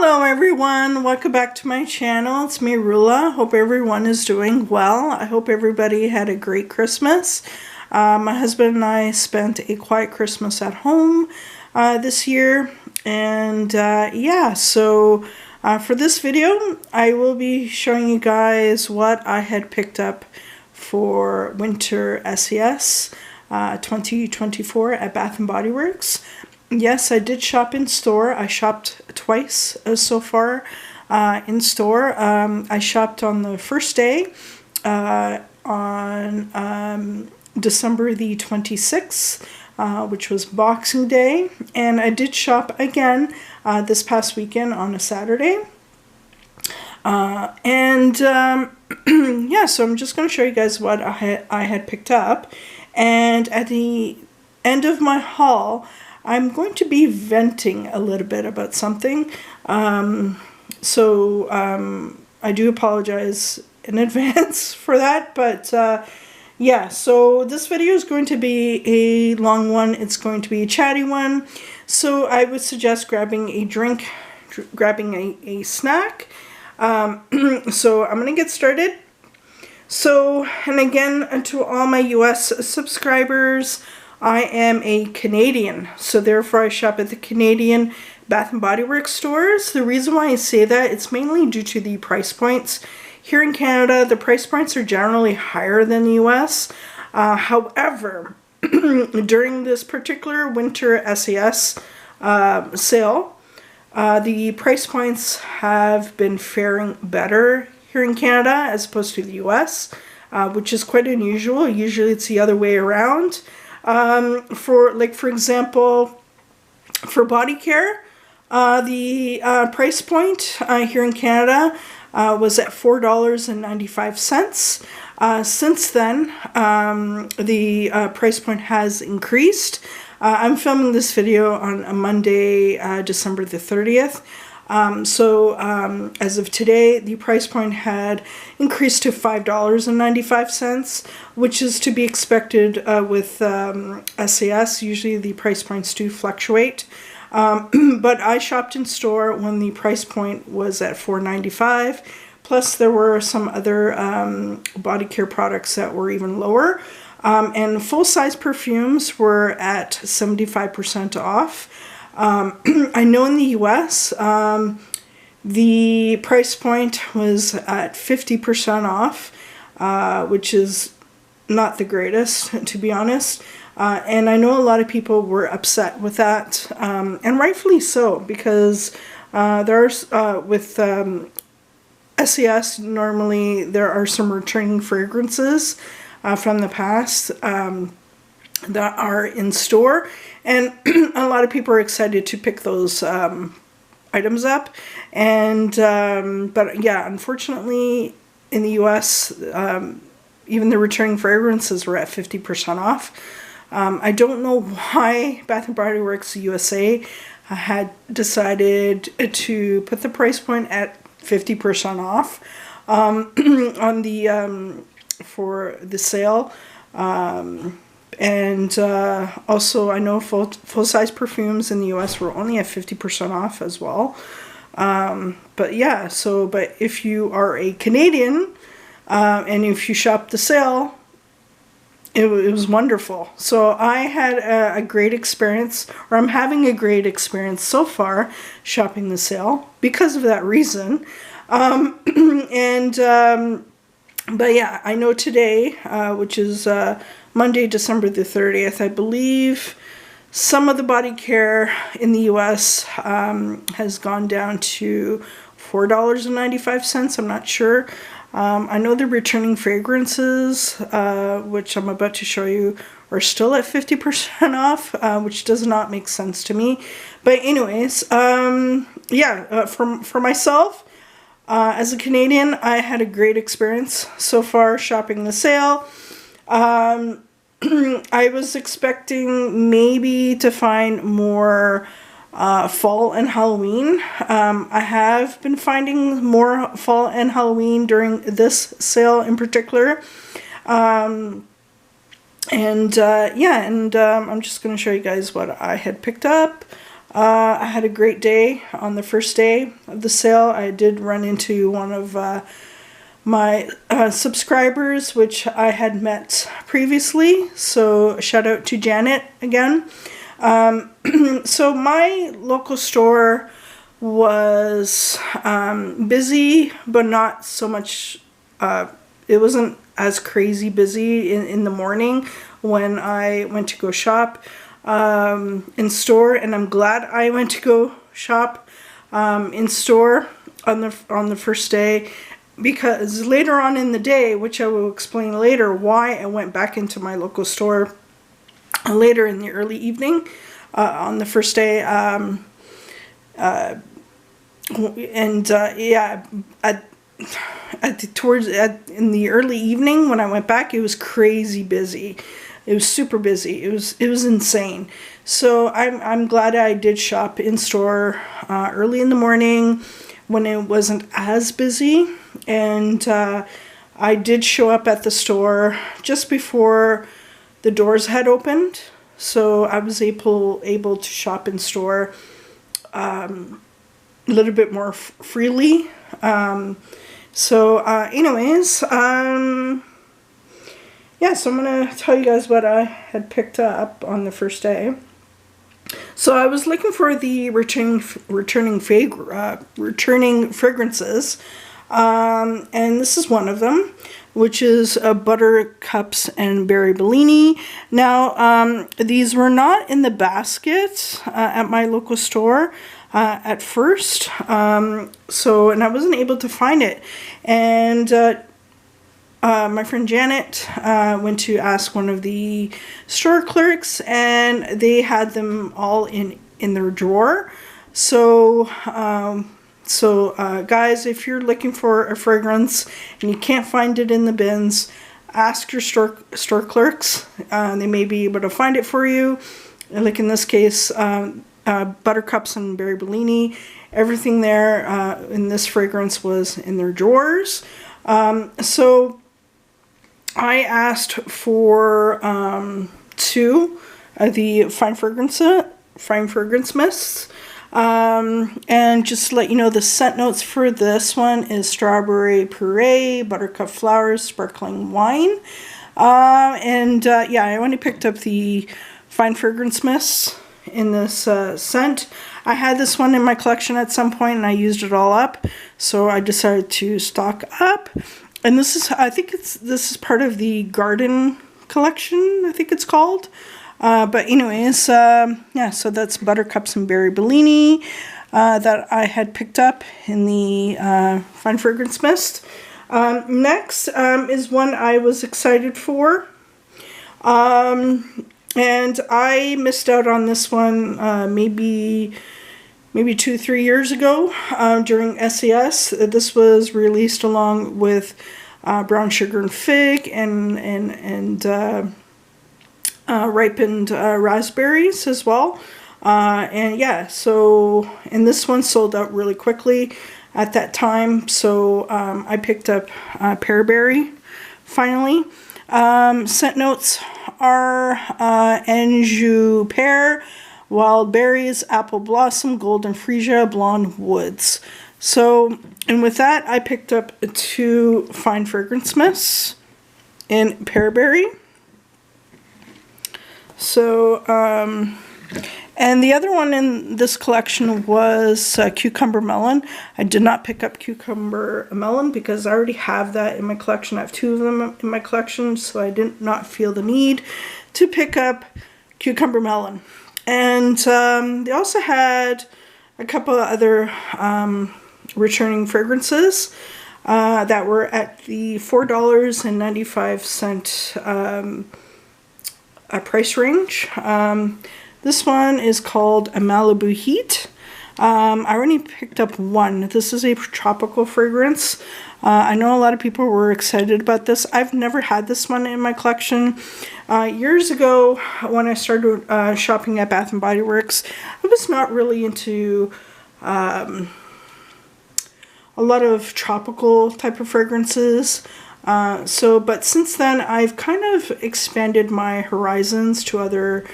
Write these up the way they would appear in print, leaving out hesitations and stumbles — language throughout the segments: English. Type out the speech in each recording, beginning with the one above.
Hello everyone, welcome back to my channel. It's me, Rula. Hope everyone is doing well. I hope everybody had a great Christmas. My husband and I spent a quiet Christmas at home this year. And yeah, so for this video, I will be showing you guys what I had picked up for Winter Sas 2024 at Bath & Body Works. Yes, I did shop in store. I shopped twice so far in store. I shopped on the first day on December the 26th, which was Boxing Day. And I did shop again this past weekend on a Saturday. Yeah, so I'm just going to show you guys what I had picked up. And at the end of my haul, I'm going to be venting a little bit about something, so I do apologize in advance for that, but yeah, so this video is going to be a long one. It's going to be a chatty one, so I would suggest grabbing a drink, grabbing a snack. So I'm going to get started. So, and again, to all my US subscribers, I am a Canadian, so therefore I shop at the Canadian Bath & Body Works stores. The reason why I say that, it's mainly due to the price points. Here in Canada, the price points are generally higher than the US. However, during this particular Winter Sas sale, the price points have been faring better here in Canada as opposed to the US, which is quite unusual. Usually it's the other way around. For example, for body care, the price point here in Canada was at $4.95. Since then, the price point has increased. I'm filming this video on a Monday, December the 30th. As of today, the price point had increased to $5.95, which is to be expected with SAS. Usually the price points do fluctuate. But I shopped in store when the price point was at $4.95. Plus there were some other body care products that were even lower. And full-size perfumes were at 75% off. I know in the US, the price point was at 50% off, which is not the greatest, to be honest. And I know a lot of people were upset with that, and rightfully so, because there's with SAS, normally there are some returning fragrances from the past that are in store, and a lot of people are excited to pick those items up. And but yeah, unfortunately in the US, even the returning fragrances were at 50% off. I don't know why Bath & Body Works USA had decided to put the price point at 50% off on the for the sale. And also I know full-size perfumes in the US were only at 50% off as well. But yeah, so, but if you are a Canadian, and if you shop the sale, it was wonderful. So I had a great experience, or I'm having a great experience so far shopping the sale because of that reason. But yeah, I know today, which is Monday, December the 30th, I believe some of the body care in the US has gone down to $4.95. I'm not sure. I know the returning fragrances, which I'm about to show you, are still at 50% off, which does not make sense to me. But anyways, yeah, for myself, as a Canadian, I had a great experience so far shopping the sale. I was expecting maybe to find more fall and Halloween. I have been finding more fall and Halloween during this sale in particular. Yeah, and I'm just going to show you guys what I had picked up. I had a great day on the first day of the sale. I did run into one of my subscribers, which I had met previously. So shout out to Janet again. So my local store was busy, but not so much. It wasn't as crazy busy in the morning when I went to go shop in store, and I'm glad I went to go shop in store on the first day, because later on in the day, which I will explain later why I went back into my local store later in the early evening on the first day, in the early evening when I went back, it was crazy busy. It was super busy. It was insane. So I'm glad I did shop in store early in the morning when it wasn't as busy, and I did show up at the store just before the doors had opened, so I was able to shop in store a little bit more freely. Anyways, yeah, so I'm going to tell you guys what I had picked up on the first day. So I was looking for the returning fragrances, and this is one of them, which is Buttercups and Berry Bellini. Now, these were not in the basket at my local store at first, and I wasn't able to find it. And my friend Janet went to ask one of the store clerks, and they had them all in their drawer. So guys, if you're looking for a fragrance and you can't find it in the bins, ask your store clerks. They may be able to find it for you. Like in this case, Buttercups and Berry Bellini, everything there in this fragrance was in their drawers. So I asked for two of the fine fragrance mists. And just to let you know, the scent notes for this one is strawberry puree, buttercup flowers, sparkling wine. Yeah, I only picked up the fine fragrance mists in this scent. I had this one in my collection at some point and I used it all up, so I decided to stock up. And this is, this is part of the garden collection, I think it's called. But anyways, yeah, so that's Buttercups and Berry Bellini that I had picked up in the fine fragrance mist. Next is one I was excited for. And I missed out on this one maybe 2-3 years ago during SAS. This was released along with brown sugar and fig and ripened raspberries as well. And yeah, so, and this one sold out really quickly at that time, so I picked up Pearberry finally. Scent notes are Anjou pear, wild berries, apple blossom, golden freesia, blonde woods. So, and with that, I picked up 2 fine fragrance mists in Pearberry. So, and the other one in this collection was Cucumber Melon. I did not pick up Cucumber Melon because I already have that in my collection. I have 2 of them in my collection, so I did not feel the need to pick up Cucumber Melon. And they also had a couple of other returning fragrances that were at the $4.95 price range. This one is called a Malibu Heat. I already picked up one. This is a tropical fragrance. I know a lot of people were excited about this. I've never had this one in my collection. Years ago, when I started shopping at Bath & Body Works, I was not really into a lot of tropical type of fragrances. But since then, I've kind of expanded my horizons to other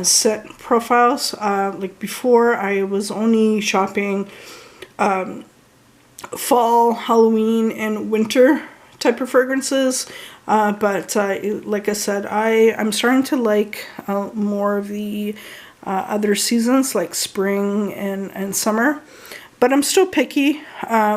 scent profiles. Like before, I was only shopping fall, Halloween, and winter type of fragrances. But like I said, I'm starting to like more of the other seasons like spring and summer. But I'm still picky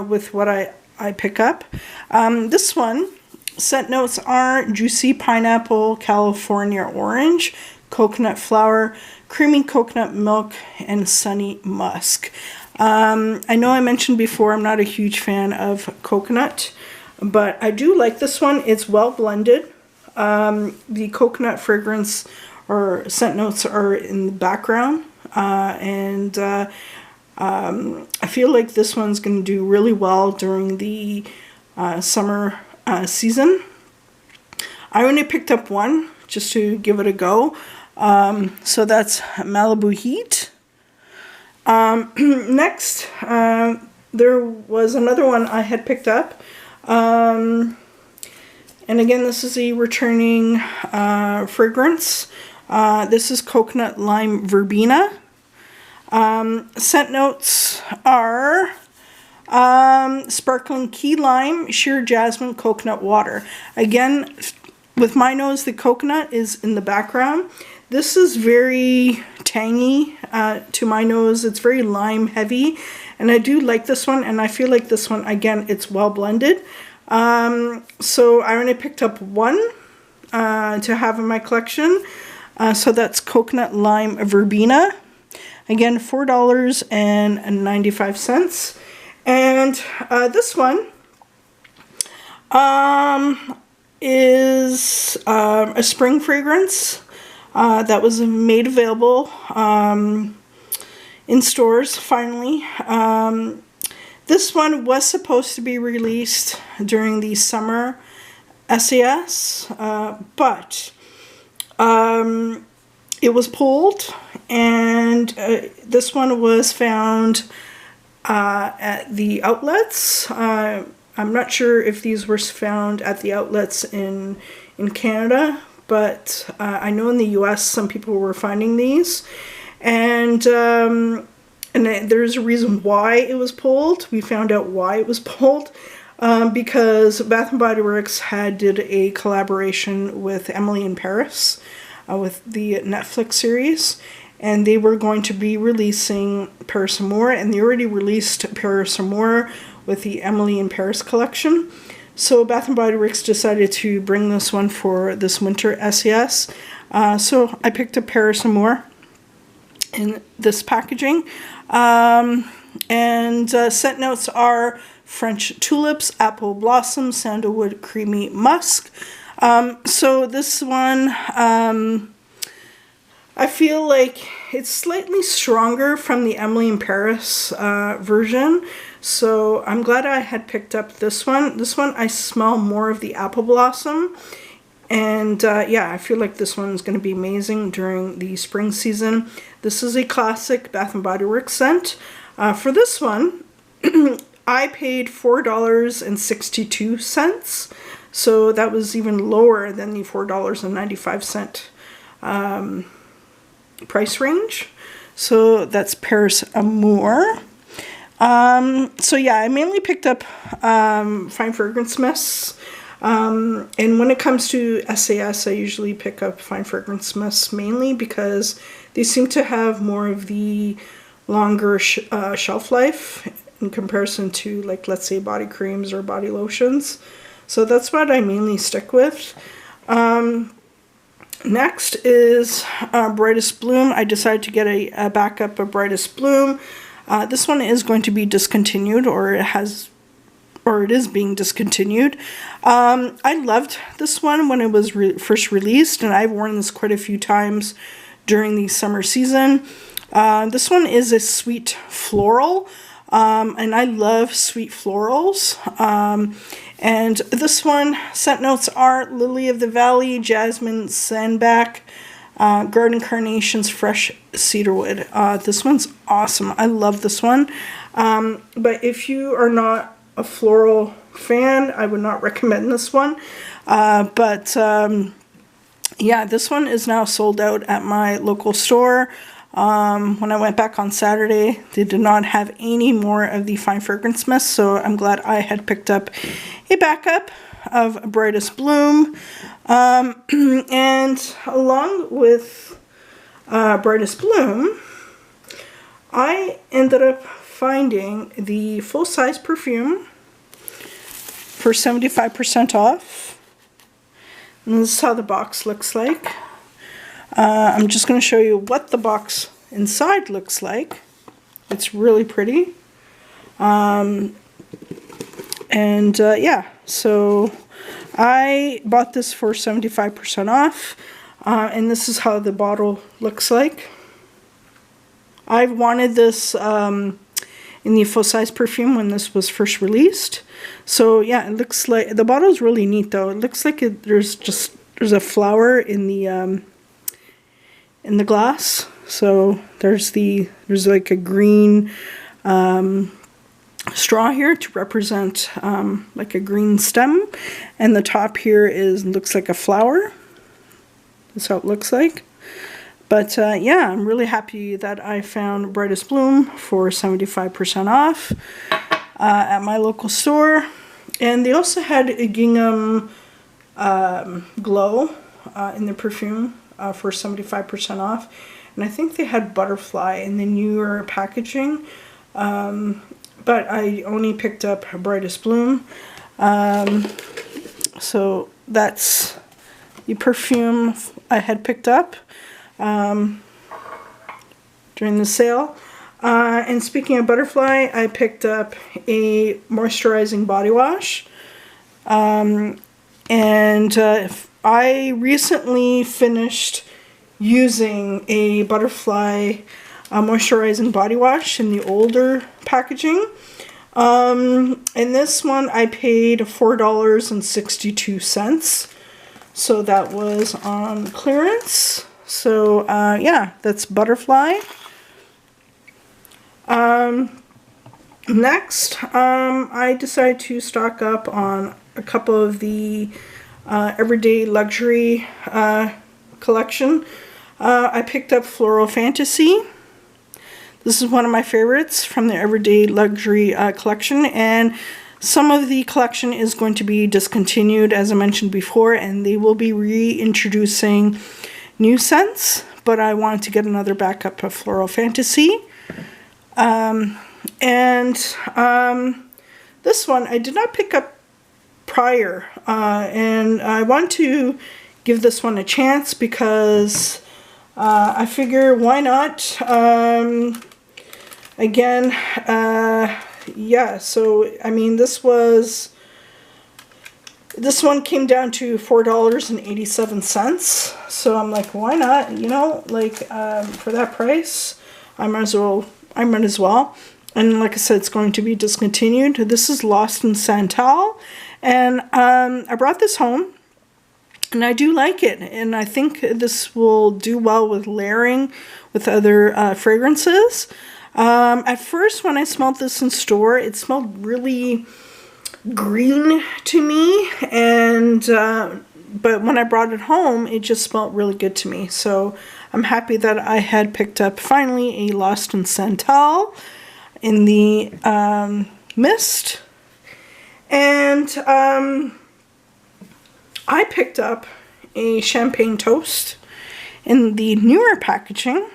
with what I pick up. This one, scent notes are juicy pineapple, California orange, coconut flower, creamy coconut milk, and sunny musk. I know I mentioned before I'm not a huge fan of coconut, but I do like this one. It's well blended. The coconut fragrance or scent notes are in the background, and I feel like this one's going to do really well during the summer season. I only picked up one just to give it a go. So that's Malibu Heat. Next, there was another one I had picked up. And again, this is a returning fragrance. This is Coconut Lime Verbena. Scent notes are sparkling key lime, sheer jasmine, coconut water. Again, with my nose, the coconut is in the background. This is very tangy to my nose. It's very lime heavy, and I do like this one, and I feel like this one, again, it's well blended. So I only picked up one to have in my collection. So that's Coconut Lime Verbena. Again, $4.95. And this one is a spring fragrance that was made available in stores finally. This one was supposed to be released during the summer SAS, but it was pulled, and this one was found at the outlets. I'm not sure if these were found at the outlets in Canada, but I know in the US some people were finding these, and there's a reason why it was pulled. We found out why it was pulled because Bath & Body Works did a collaboration with Emily in Paris with the Netflix series, and they were going to be releasing Paris Amour, and they already released Paris Amour with the Emily in Paris collection. So Bath & Body Works decided to bring this one for this winter SES. So I picked up Paris Amour in this packaging. And scent notes are French tulips, apple blossom, sandalwood, creamy musk. So this one, I feel like it's slightly stronger from the Emily in Paris version. So I'm glad I had picked up this one. This one, I smell more of the apple blossom. And yeah, I feel like this one's going to be amazing during the spring season. This is a classic Bath & Body Works scent. For this one, I paid $4.62. So that was even lower than the $4.95 price range. So that's Paris Amour. So yeah, I mainly picked up fine fragrance mists. And when it comes to SAS, I usually pick up fine fragrance mists mainly because they seem to have more of the longer shelf life in comparison to, like, let's say body creams or body lotions. So that's what I mainly stick with. Next is Brightest Bloom. I decided to get a backup of Brightest Bloom. This one is going to be discontinued, or it is being discontinued. I loved this one when it was first released, and I've worn this quite a few times during the summer season. This one is a sweet floral, and I love sweet florals. And this one, scent notes are Lily of the Valley, Jasmine, Sandback, Garden Carnations, Fresh Cedarwood. This one's awesome. I love this one. But if you are not a floral fan, I would not recommend this one. But yeah, this one is now sold out at my local store. When I went back on Saturday, they did not have any more of the fine fragrance mist, so I'm glad I had picked up a backup of Brightest Bloom. And along with Brightest Bloom, I ended up finding the full-size perfume for 75% off. And this is how the box looks like. I'm just going to show you what the box inside looks like. It's really pretty. Yeah, so I bought this for 75% off. And this is how the bottle looks like. I've wanted this in the full-size perfume when this was first released. So yeah, it looks like the bottle is really neat though. It looks like there's a flower in the glass. So there's like a green straw here to represent like a green stem, and the top here looks like a flower. That's how it looks like. But yeah, I'm really happy that I found Brightest Bloom for 75% off at my local store. And they also had a gingham glow in the perfume for 75% off. And I think they had butterfly in the newer packaging. But I only picked up Brightest Bloom. So that's the perfume I had picked up during the sale. And speaking of butterfly, I picked up a moisturizing body wash. I recently finished using a butterfly moisturizing body wash in the older packaging. And this one I paid $4.62. So that was on clearance. So yeah, that's Butterfly. Next, I decided to stock up on a couple of the Everyday Luxury collection. I picked up Floral Fantasy. This is one of my favorites from the Everyday Luxury collection, and some of the collection is going to be discontinued, as I mentioned before, and they will be reintroducing new scents, but I wanted to get another backup of Floral Fantasy. This one I did not pick up prior, and I want to give this one a chance because I figure why not. Again, yeah, so I mean this one came down to $4.87, so I'm like, why not, you know, like for that price I might as well. And like I said, it's going to be discontinued. This is Lost in Santal, and I brought this home and I do like it, and I think this will do well with layering with other fragrances. At first when I smelled this in store, it smelled really green to me, and but when I brought it home, it just smelled really good to me. So I'm happy that I had picked up finally a Lost in Santal in the mist. And I picked up a Champagne Toast in the newer packaging.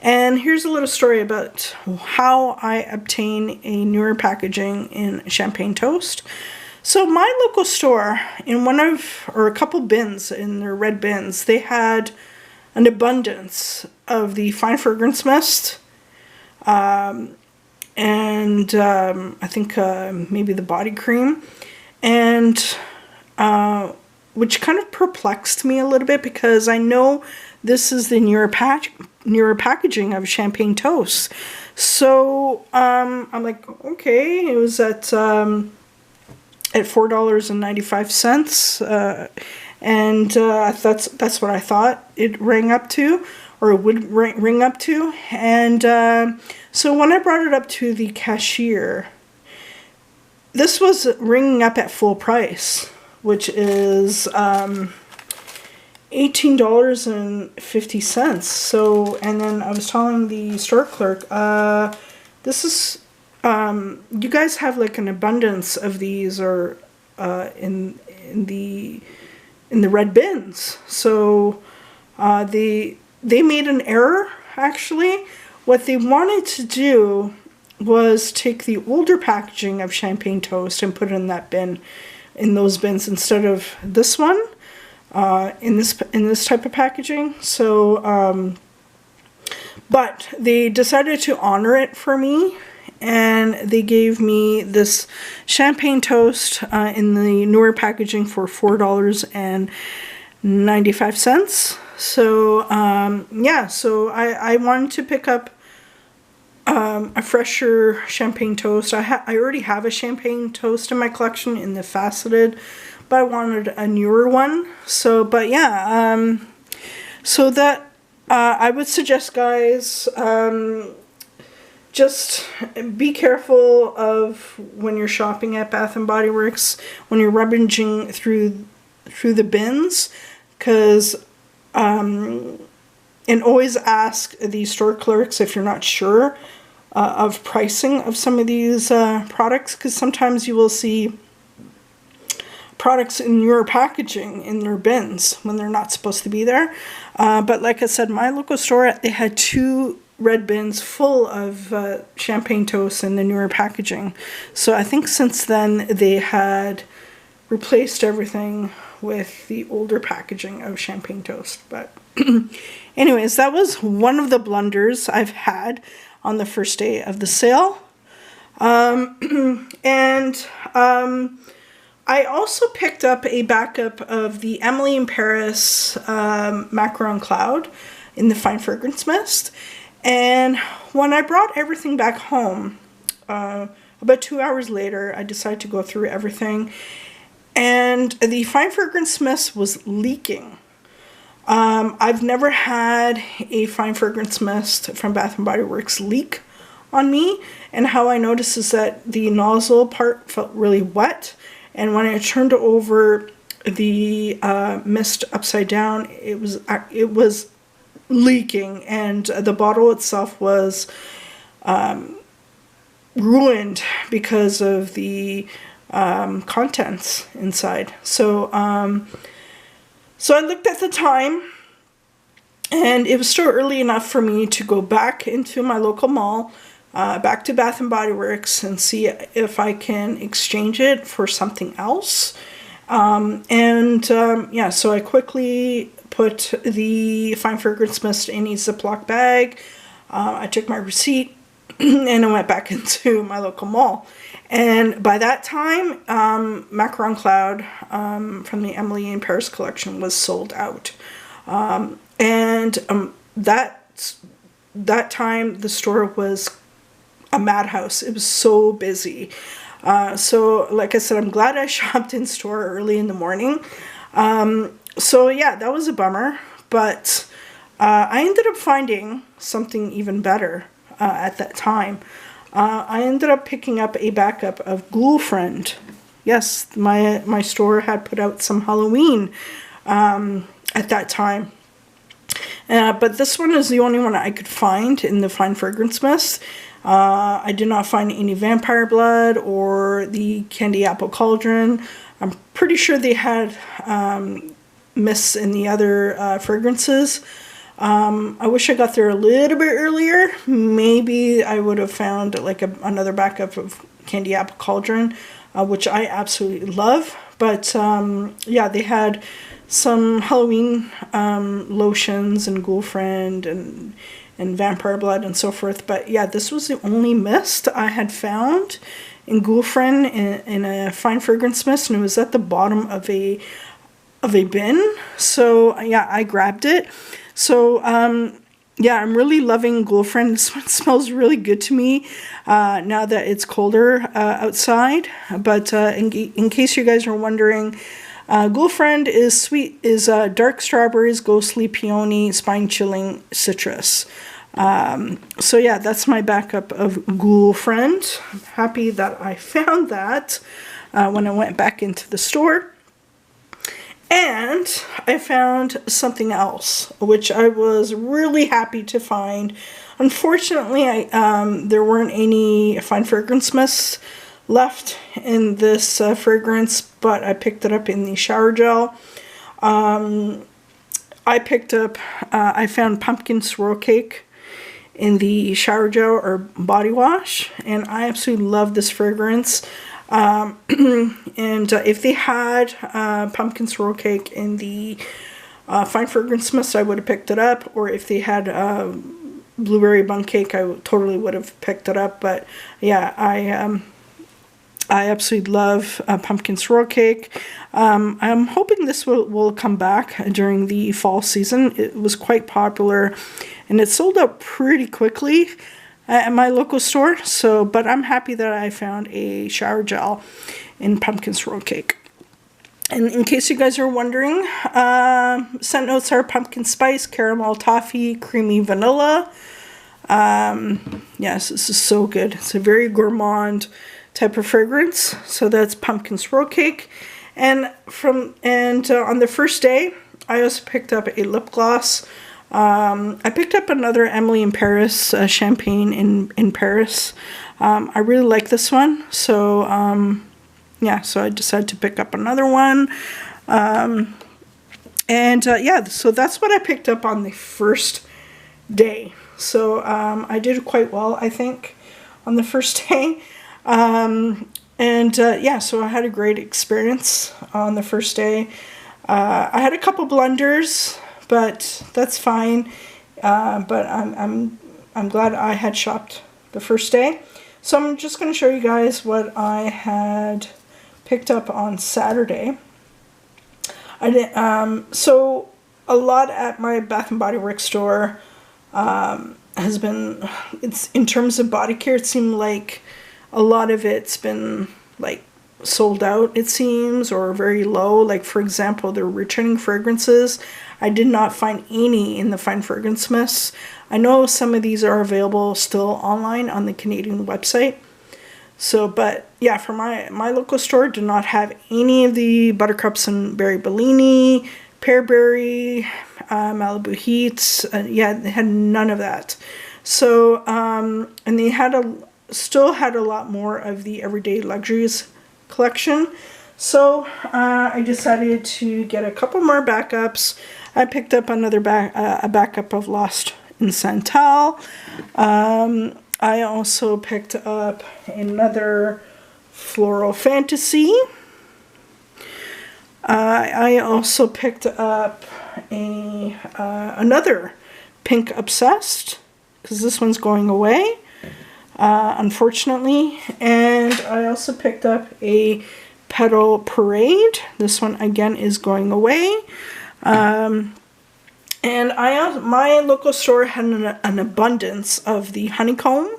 And here's a little story about how I obtain a newer packaging in Champagne Toast. So my local store, in a couple bins, in their red bins, they had an abundance of the fine fragrance mist, and I think maybe the body cream, and which kind of perplexed me a little bit because I know this is the newer packaging of Champagne Toast. So I'm like, okay, it was at $4.95, and that's what I thought it rang up to, or it would ring up to. And so when I brought it up to the cashier, this was ringing up at full price, which is $18.50. So, and then I was telling the store clerk, this is, you guys have like an abundance of these, or in the red bins. So they made an error, actually. What they wanted to do was take the older packaging of champagne toast and put it in that bin, in those bins, instead of this one, in this type of packaging. So but they decided to honor it for me, and they gave me this champagne toast in the newer packaging for $4.95. So yeah, so I wanted to pick up a fresher champagne toast. I already have a champagne toast in my collection in the faceted, but I wanted a newer one. So, but yeah, so that I would suggest, guys, just be careful of when you're shopping at Bath and Body Works, when you're rummaging through the bins, because and always ask the store clerks if you're not sure of pricing of some of these products, because sometimes you will see products in your packaging in their bins when they're not supposed to be there. But like I said, my local store, they had 2 red bins full of champagne toast in the newer packaging. So I think since then they had replaced everything with the older packaging of champagne toast. But anyways, that was one of the blunders I've had on the first day of the sale. I also picked up a backup of the Emily in Paris Macaron Cloud in the Fine Fragrance Mist. And when I brought everything back home, about 2 hours later, I decided to go through everything, and the Fine Fragrance Mist was leaking. I've never had a Fine Fragrance Mist from Bath & Body Works leak on me, and how I noticed is that the nozzle part felt really wet, and when I turned over the mist upside down, it was leaking, and the bottle itself was ruined because of the contents inside. So so I looked at the time, and it was still early enough for me to go back into my local mall, back to Bath & Body Works, and see if I can exchange it for something else. Yeah, so I quickly put the Fine Fragrance Mist in a Ziploc bag. I took my receipt and I went back into my local mall. And by that time, Macaron Cloud from the Emily in Paris collection was sold out. That time the store was a madhouse. It was so busy. So like I said, I'm glad I shopped in store early in the morning. So yeah, that was a bummer, but I ended up finding something even better at that time. I ended up picking up a backup of Ghoul Friend. Yes, my store had put out some Halloween at that time. But this one is the only one I could find in the Fine Fragrance Mist. I did not find any Vampire Blood or the Candy Apple Cauldron. I'm pretty sure they had mists in the other fragrances. I wish I got there a little bit earlier. Maybe I would have found like another backup of Candy Apple Cauldron, which I absolutely love. But yeah, they had some Halloween lotions and Ghoul Friend and Vampire Blood and so forth. But yeah, this was the only mist I had found in Ghoul Friend in a Fine Fragrance Mist, and it was at the bottom of a bin. So yeah, I grabbed it. So yeah, I'm really loving Ghoul Friend. This one smells really good to me now that it's colder outside. But in case you guys are wondering, Ghoul Friend is dark strawberries, ghostly peony, spine chilling citrus. So yeah, that's my backup of Ghoul Friend. I'm happy that I found that when I went back into the store. And I found something else, which I was really happy to find. Unfortunately, there weren't any fine fragrance mists left in this fragrance, but I picked it up in the shower gel. I found pumpkin swirl cake in the shower gel or body wash, and I absolutely love this fragrance. And if they had pumpkin swirl cake in the fine fragrance mist, I would have picked it up. Or if they had blueberry bun cake, I totally would have picked it up. But yeah, I absolutely love pumpkin swirl cake. I'm hoping this will come back during the fall season. It was quite popular, and it sold out pretty quickly at my local store. So, but I'm happy that I found a shower gel in pumpkin swirl cake. And in case you guys are wondering, scent notes are pumpkin spice, caramel toffee, creamy vanilla. Yes, this is so good. It's a very gourmand type of fragrance. So that's pumpkin swirl cake. And on the first day, I also picked up a lip gloss. I picked up another Emily in Paris champagne in Paris. I really like this one, so yeah, so I decided to pick up another one. Yeah, so that's what I picked up on the first day. So I did quite well, I think, on the first day. Yeah, so I had a great experience on the first day. I had a couple blunders, but that's fine. But I'm glad I had shopped the first day. So I'm just going to show you guys what I had picked up on Saturday. So a lot at my Bath and Body Works store has been, it's in terms of body care, it seemed like a lot of it's been like sold out, it seems, or very low. Like, for example, the returning fragrances, I did not find any in the fine fragrance mists. I know some of these are available still online on the Canadian website. So, but yeah, for my local store, did not have any of the Buttercups and Berry Bellini, Pearberry, Malibu Heats. Yeah, they had none of that. So, and they still had a lot more of the Everyday Luxuries collection. So I decided to get a couple more backups. I picked up another a backup of Lost in Santal. I also picked up another Floral Fantasy. I also picked up another Pink Obsessed, because this one's going away, unfortunately. And I also picked up a Petal Parade. This one again is going away. And my local store had an abundance of the honeycomb.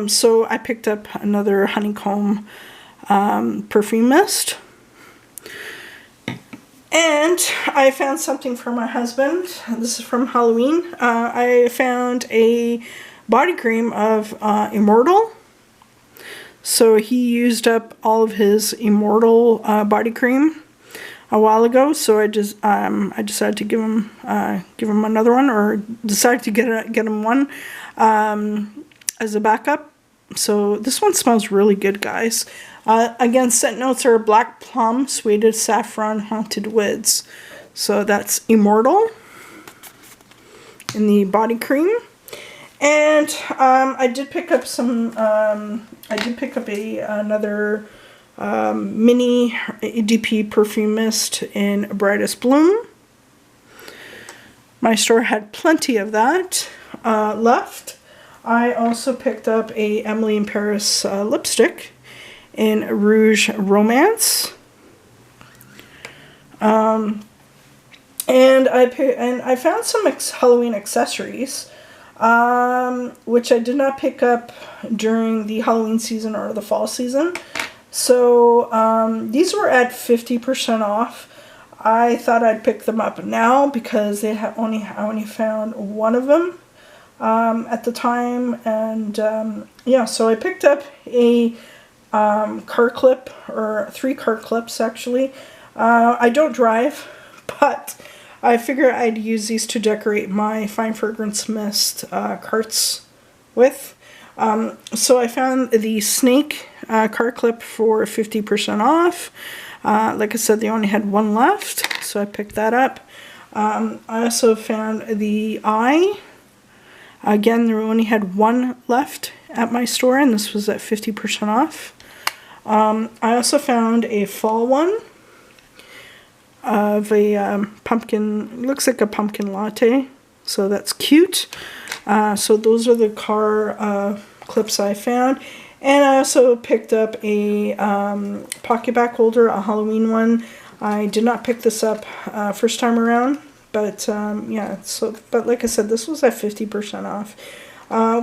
So I picked up another honeycomb perfume mist. And I found something for my husband. This is from Halloween. I found a body cream of Immortal. So he used up all of his Immortal body cream a while ago. So I decided to give him another one, or decided to get him one as a backup. So this one smells really good, guys. Again, scent notes are black plum, suede saffron, haunted woods. So that's Immortal in the body cream. And I did pick up some. I did pick up another mini EDP perfume mist in Brightest Bloom. My store had plenty of that left. I also picked up a Emily in Paris lipstick in Rouge Romance. And I found some Halloween accessories, which I did not pick up during the Halloween season or the fall season. So these were at 50% off. I thought I'd pick them up now because I only found one of them at the time. And yeah, so I picked up a car clip, or 3 car clips actually. I don't drive, but I figured I'd use these to decorate my Fine Fragrance Mist carts with. So I found the snake card clip for 50% off. Like I said, they only had one left, so I picked that up. I also found the eye. Again, they only had one left at my store, and this was at 50% off. I also found a fall one of a pumpkin, looks like a pumpkin latte, so that's cute. So those are the car clips I found. And I also picked up a pocket back holder, a Halloween one. I did not pick this up first time around, but yeah, but like I said, this was at 50% off,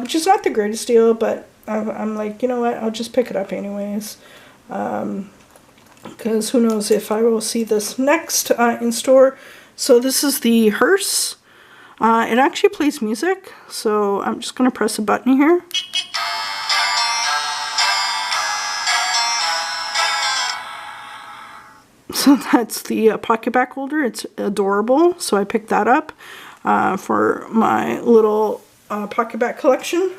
which is not the greatest deal, but I'm like, you know what, I'll just pick it up anyways, because who knows if I will see this next in store. So this is the hearse. It actually plays music, so I'm just going to press a button here. So that's the pocket back holder. It's adorable, so I picked that up for my little pocket back collection.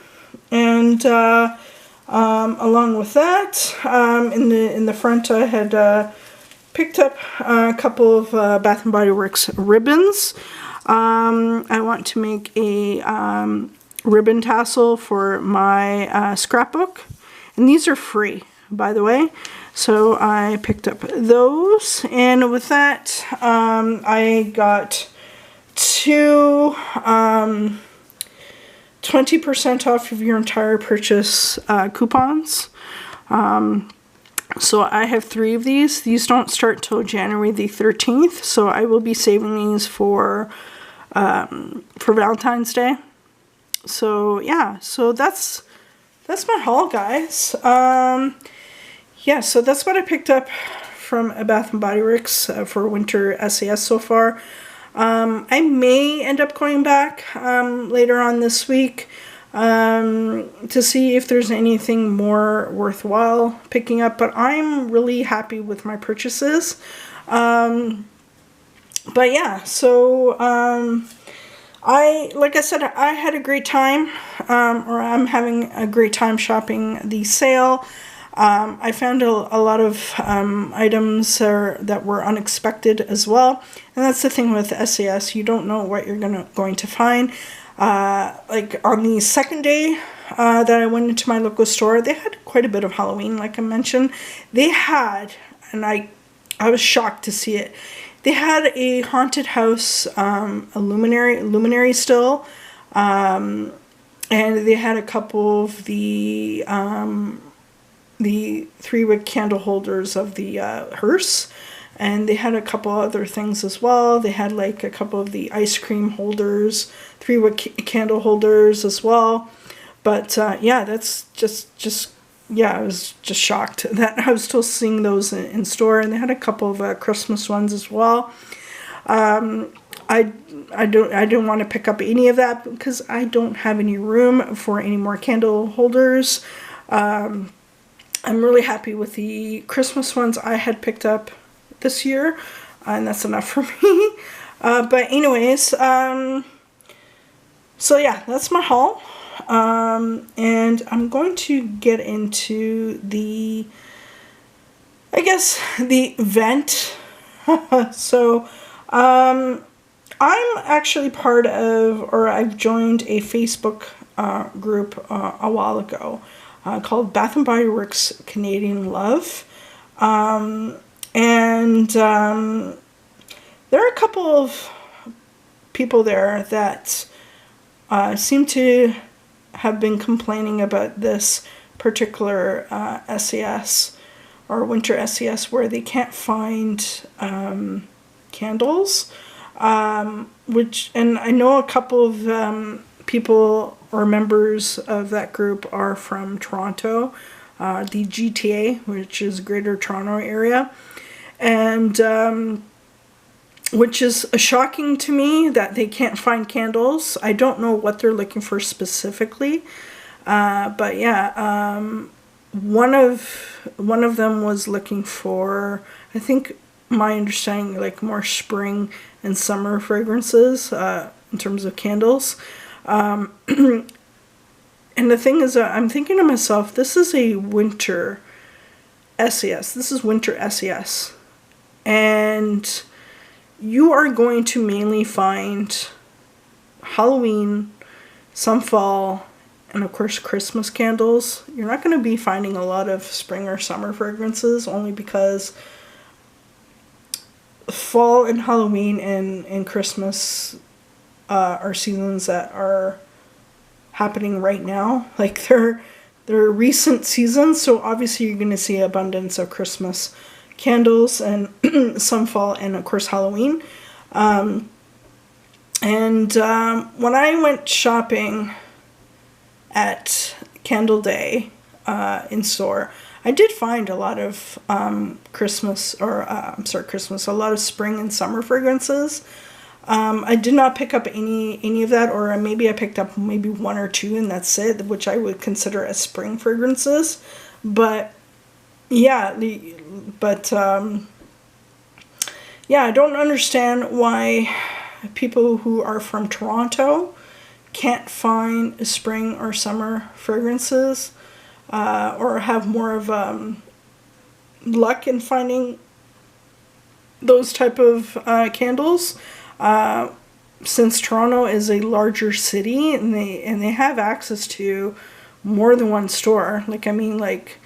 And along with that, in the front, I had picked up a couple of Bath and Body Works ribbons. I want to make a ribbon tassel for my scrapbook, and these are free, by the way. So I picked up those, and with that, I got two 20% off of your entire purchase coupons. So I have 3 of these. These don't start till January the 13th, so I will be saving these for Valentine's Day. So yeah, so that's my haul, guys. Yeah, so that's what I picked up from Bath and Body Works for Winter SAS so far. I may end up going back later on this week to see if there's anything more worthwhile picking up, but I'm really happy with my purchases. But yeah, so like I said, I had a great time, or I'm having a great time shopping the sale. I found a lot of items that were unexpected as well, and that's the thing with SAS. You don't know what you're going to find. Like on the second day that I went into my local store, they had quite a bit of Halloween, like I mentioned. They had, and I was shocked to see it, they had a haunted house, a luminary still, and they had a couple of the 3-wick candle holders of the hearse, and they had a couple other things as well. They had like a couple of the ice cream holders, 3-wick candle holders as well. But yeah, that's just yeah, I was just shocked that I was still seeing those in store, and they had a couple of Christmas ones as well. I didn't want to pick up any of that because I don't have any room for any more candle holders. I'm really happy with the Christmas ones I had picked up this year, and that's enough for me. But anyways, so yeah, that's my haul. And I'm going to get into the event. So, I'm actually part of, or I've joined a Facebook group a while ago. Called Bath and Body Works Canadian Love. And there are a couple of people there that seem to have been complaining about this particular SAS or Winter SAS, where they can't find candles, which, and I know a couple of people or members of that group are from Toronto, the GTA, which is Greater Toronto Area, and which is shocking to me that they can't find candles. I don't know what they're looking for specifically, but yeah, one of them was looking for, I think my understanding, like more spring and summer fragrances in terms of candles. And the thing is, I'm thinking to myself, this is a winter SES. This is winter SES. And you are going to mainly find Halloween, some fall, and of course Christmas candles. You're not going to be finding a lot of spring or summer fragrances, only because fall and Halloween and Christmas are seasons that are happening right now. Like they're recent seasons, so obviously you're going to see abundance of Christmas candles and some fall and of course Halloween. When I went shopping at Candle Day in store, I did find a lot of Christmas, a lot of spring and summer fragrances. I did not pick up any of that, or maybe I picked up maybe one or two, and that's it, which I would consider as spring fragrances. But yeah, I don't understand why people who are from Toronto can't find spring or summer fragrances, or have more of luck in finding those type of candles. Since Toronto is a larger city and they have access to more than one store. Like, I mean, like,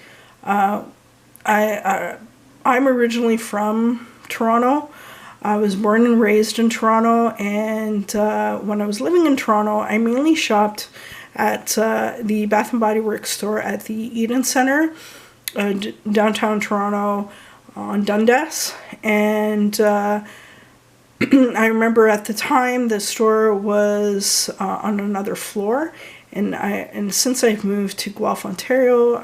I'm originally from Toronto. I was born and raised in Toronto, and when I was living in Toronto, I mainly shopped at the Bath and Body Works store at the Eden Centre, downtown Toronto on Dundas. And I remember at the time the store was on another floor, and since I've moved to Guelph, Ontario,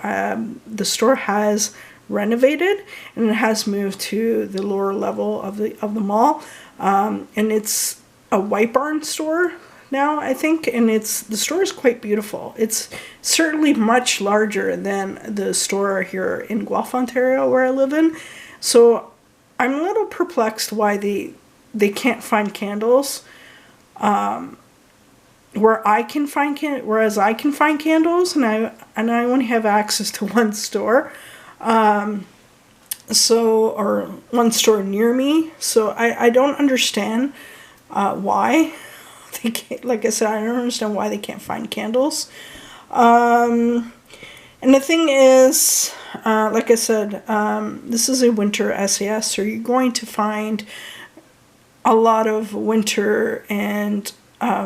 the store has renovated and it has moved to the lower level of the mall, and it's a White Barn store now, I think, and the store is quite beautiful. It's certainly much larger than the store here in Guelph, Ontario, where I live in. So I'm a little perplexed why they can't find candles whereas I can find candles, and I only have access to one store, or one store near me. So I don't understand why they can't, like I said, I don't understand why they can't find candles. And the thing is, like I said, this is a winter SES, so you're going to find a lot of winter and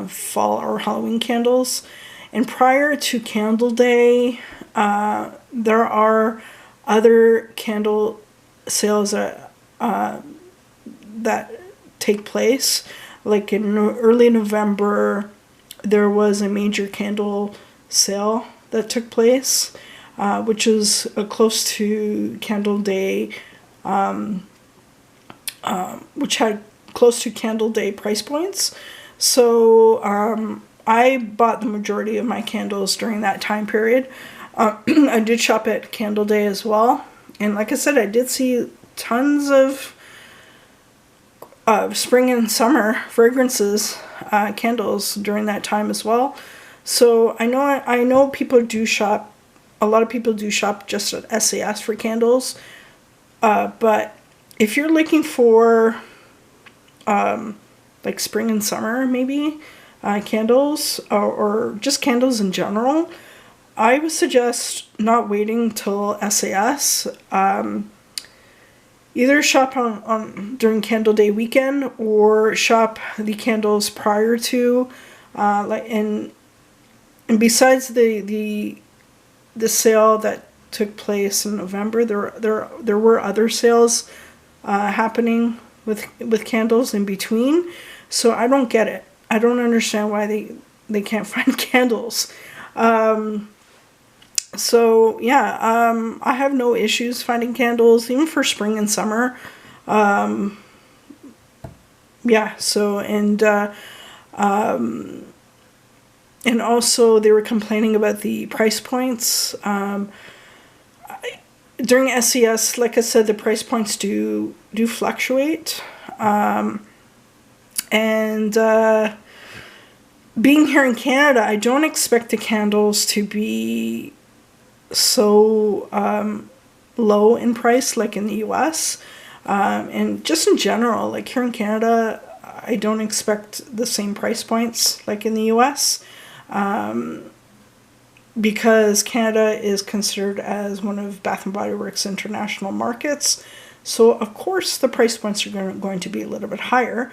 fall or Halloween candles. And prior to Candle Day, there are other candle sales that take place. Like in early November, there was a major candle sale that took place, which is close to Candle Day, which had close to Candle Day price points. So I bought the majority of my candles during that time period. I did shop at Candle Day as well, and like I said, I did see tons of spring and summer fragrances, candles during that time as well. So I know people do shop. A lot of people do shop just at SAS for candles, but if you're looking for like spring and summer, maybe candles, or just candles in general, I would suggest not waiting till SAS. Either shop on during Candle Day weekend, or shop the candles prior to, and besides the sale that took place in November, there were other sales happening with candles in between. So I don't get it. I don't understand why they can't find candles. So yeah, I have no issues finding candles, even for spring and summer. Yeah, so, and also they were complaining about the price points. during SES, like I said, the price points do fluctuate. And being here in Canada, I don't expect the candles to be so low in price like in the US. And just in general, like here in Canada, I don't expect the same price points like in the US. Because Canada is considered as one of Bath & Body Works' international markets. So, of course, the price points are going to be a little bit higher.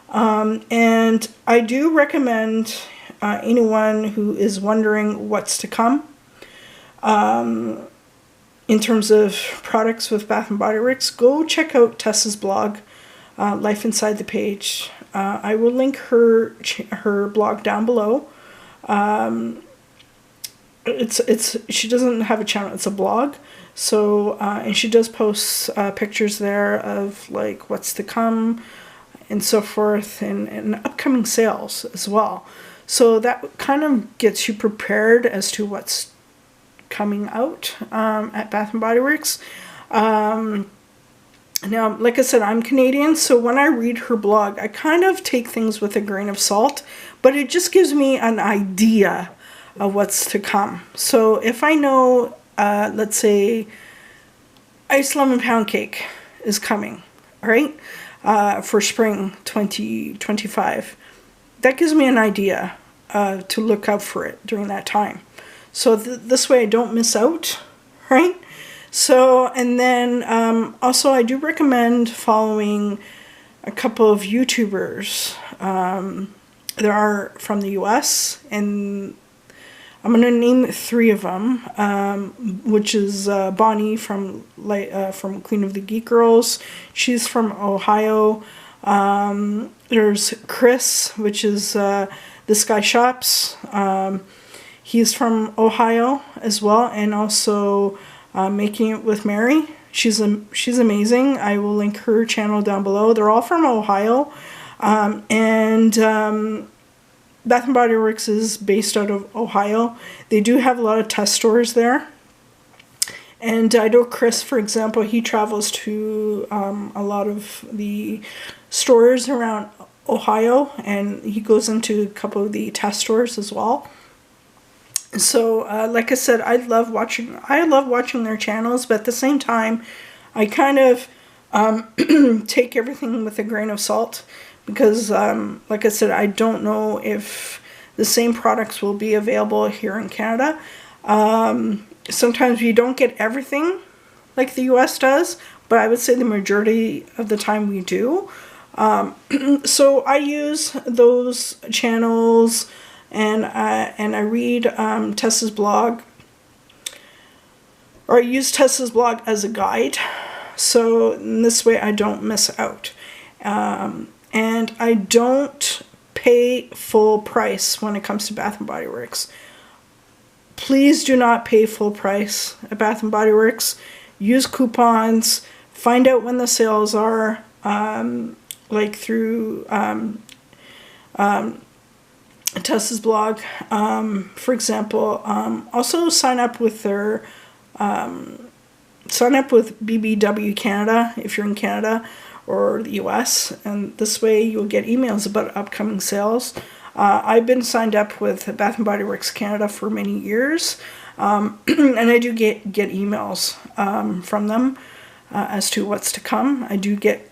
And I do recommend anyone who is wondering what's to come in terms of products with Bath & Body Works, go check out Tessa's blog, Life Inside the Page. I will link her blog down below. She doesn't have a channel, it's a blog. So, and she does post pictures there of like what's to come and so forth, and upcoming sales as well. So that kind of gets you prepared as to what's coming out at Bath & Body Works. Now, like I said, I'm Canadian, so when I read her blog, I kind of take things with a grain of salt, but it just gives me an idea of what's to come. So if I know, let's say, iced lemon pound cake is coming, right, for spring 2025, that gives me an idea to look out for it during that time. So this way I don't miss out, right? So, and then also I do recommend following a couple of YouTubers. There are from the US, and I'm going to name 3 of them, which is Bonnie from Queen of the Geek Girls. She's from Ohio. There's Chris, which is This Guy Shops. He's from Ohio as well, and also Making It with Mary. She's amazing. I will link her channel down below. They're all from Ohio, and Bath & Body Works is based out of Ohio. They do have a lot of test stores there. And I know Chris, for example, he travels to a lot of the stores around Ohio, and he goes into a couple of the test stores as well. So, like I said, I love watching their channels, but at the same time, I kind of take everything with a grain of salt. Because, like I said, I don't know if the same products will be available here in Canada. Sometimes we don't get everything like the US does, but I would say the majority of the time we do. So I use those channels, and I read Tessa's blog, or I use Tessa's blog as a guide. So in this way I don't miss out. And I don't pay full price when it comes to Bath & Body Works. Please do not pay full price at Bath & Body Works. Use coupons. Find out when the sales are, like through Tessa's blog. For example, also sign up with Bbw Canada if you're in Canada, or the US, and this way you'll get emails about upcoming sales. I've been signed up with Bath & Body Works Canada for many years, and I do get emails from them as to what's to come. I do get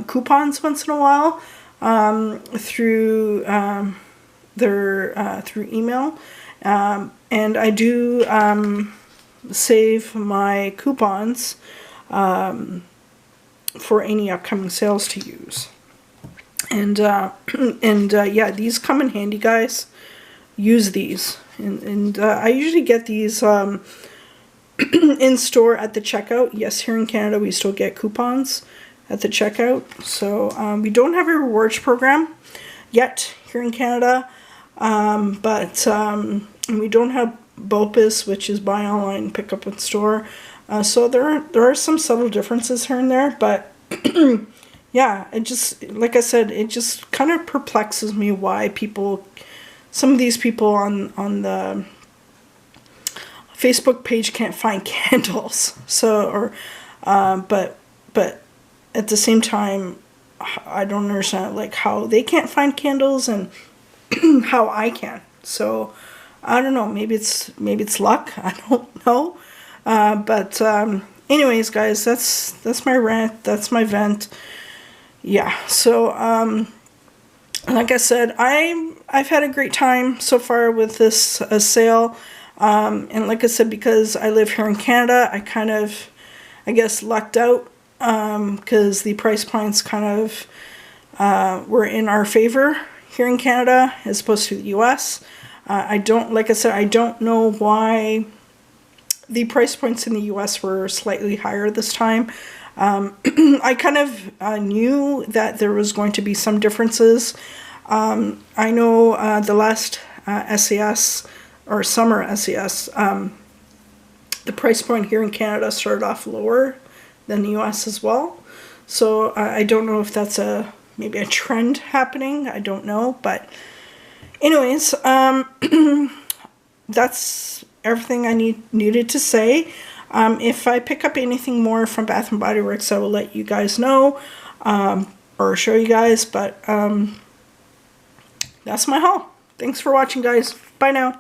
coupons once in a while through through email, and I do save my coupons for any upcoming sales to use. And yeah, these come in handy, guys. Use these. And I usually get these in store at the checkout. Yes, here in Canada we still get coupons at the checkout. So we don't have a rewards program yet here in Canada, but we don't have BOPIS, which is buy online, pick up in store. So there are some subtle differences here and there, but yeah, it just, like I said, it just kind of perplexes me why some of these people on the Facebook page can't find candles. So, or, but at the same time, I don't understand like how they can't find candles and how I can. So, I don't know. Maybe it's luck. I don't know. But anyways, guys, that's my rant. That's my vent. Yeah. So, like I said, I've had a great time so far with this sale. And like I said, because I live here in Canada, I kind of, I guess, lucked out because the price points kind of were in our favor here in Canada as opposed to the US. Like I said, I don't know why the price points in the US were slightly higher this time. I kind of knew that there was going to be some differences. I know the last SAS or summer SAS, the price point here in Canada started off lower than the US as well. So I don't know if that's maybe a trend happening. I don't know. But anyways, that's everything I needed to say. If I pick up anything more from Bath & Body Works, I will let you guys know or show you guys. But that's my haul. Thanks for watching, guys. Bye now.